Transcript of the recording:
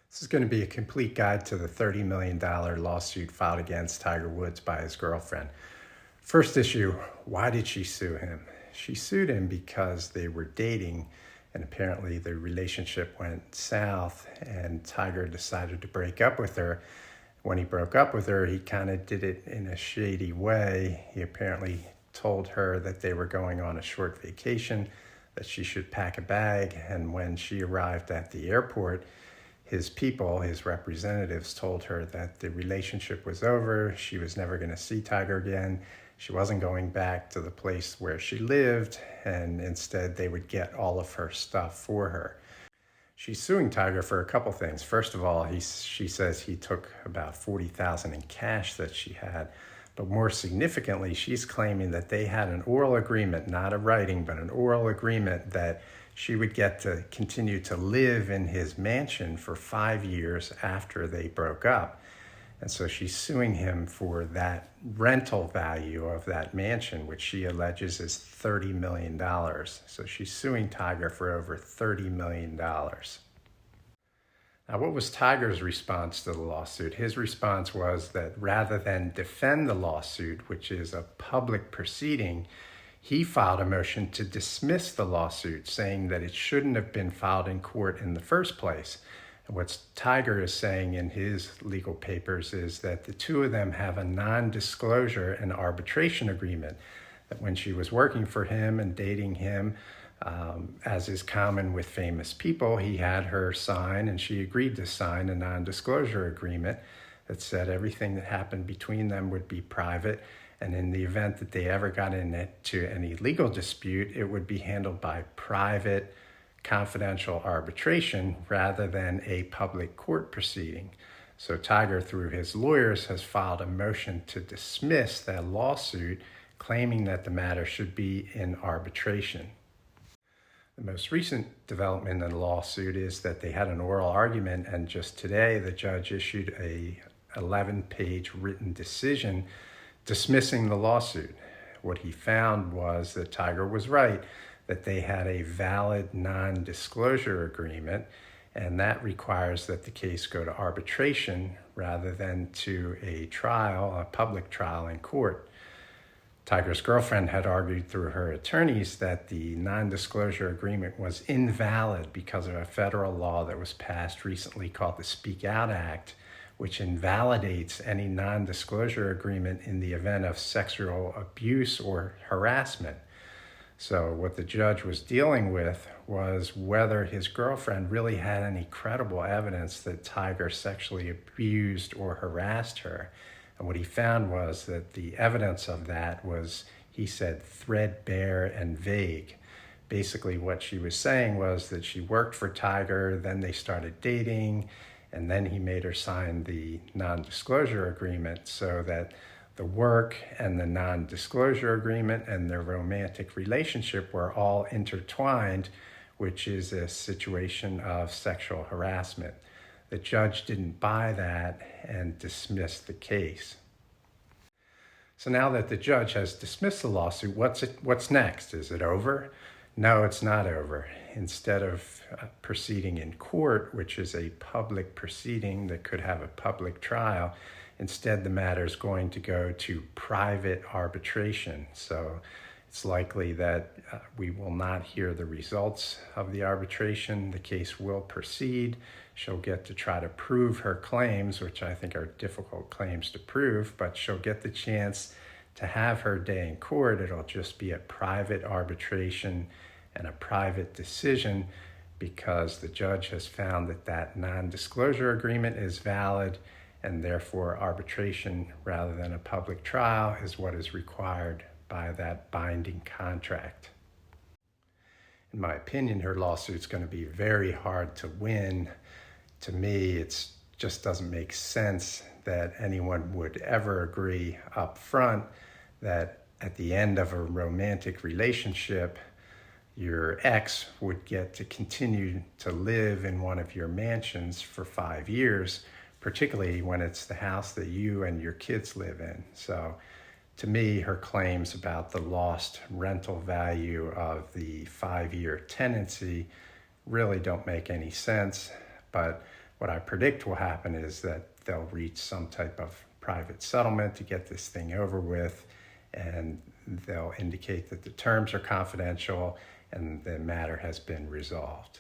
This is going to be a complete guide to the $30 million lawsuit filed against Tiger Woods by his girlfriend. First issue, why did she sue him? She sued him because they were dating and apparently the relationship went south and Tiger decided to break up with her. When he broke up with her, he kind of did it in a shady way. He apparently told her that they were going on a short vacation, that she should pack a bag, and when she arrived at the airport, his people, his representatives, told her that the relationship was over. She was never going to see Tiger again. She wasn't going back to the place where she lived, and instead they would get all of her stuff for her. She's suing Tiger for a couple things. First of all, she says he took about $40,000 in cash that she had. But more significantly, she's claiming that they had an oral agreement, not a writing, but an oral agreement that she would get to continue to live in his mansion for 5 years after they broke up. And so she's suing him for that rental value of that mansion, which she alleges is $30 million. So she's suing Tiger for over $30 million. Now, what was Tiger's response to the lawsuit? His response was that rather than defend the lawsuit, which is a public proceeding, he filed a motion to dismiss the lawsuit, saying that it shouldn't have been filed in court in the first place. And what Tiger is saying in his legal papers is that the two of them have a non-disclosure and arbitration agreement, that when she was working for him and dating him, as is common with famous people, he had her sign, and she agreed to sign a non-disclosure agreement that said everything that happened between them would be private, and in the event that they ever got into any legal dispute, it would be handled by private, confidential arbitration rather than a public court proceeding. So Tiger, through his lawyers, has filed a motion to dismiss that lawsuit, claiming that the matter should be in arbitration. The most recent development in the lawsuit is that they had an oral argument, and just today the judge issued a 11-page written decision dismissing the lawsuit. What he found was that Tiger was right, that they had a valid non-disclosure agreement, and that requires that the case go to arbitration rather than to a trial, a public trial in court. Tiger's girlfriend had argued through her attorneys that the non-disclosure agreement was invalid because of a federal law that was passed recently called the Speak Out Act, which invalidates any non-disclosure agreement in the event of sexual abuse or harassment. So what the judge was dealing with was whether his girlfriend really had any credible evidence that Tiger sexually abused or harassed her. And what he found was that the evidence of that was, he said, threadbare and vague. Basically, what she was saying was that she worked for Tiger, then they started dating, and then he made her sign the non-disclosure agreement, so that the work and the non-disclosure agreement and their romantic relationship were all intertwined, which is a situation of sexual harassment. The judge didn't buy that and dismissed the case. So now that the judge has dismissed the lawsuit, what's next? Is it over? No, it's not over. Instead of proceeding in court, which is a public proceeding that could have a public trial, instead the matter is going to go to private arbitration. So it's likely that we will not hear the results of the arbitration. The case will proceed. She'll get to try to prove her claims, which I think are difficult claims to prove, but she'll get the chance to have her day in court. It'll just be a private arbitration and a private decision, because the judge has found that that non-disclosure agreement is valid, and therefore arbitration rather than a public trial is what is required by that binding contract. In my opinion, her lawsuit's going to be very hard to win. To me, it just doesn't make sense that anyone would ever agree up front that at the end of a romantic relationship, your ex would get to continue to live in one of your mansions for 5 years, particularly when it's the house that you and your kids live in. So to me, her claims about the lost rental value of the 5-year tenancy really don't make any sense. But What I predict will happen is that they'll reach some type of private settlement to get this thing over with, and they'll indicate that the terms are confidential and the matter has been resolved.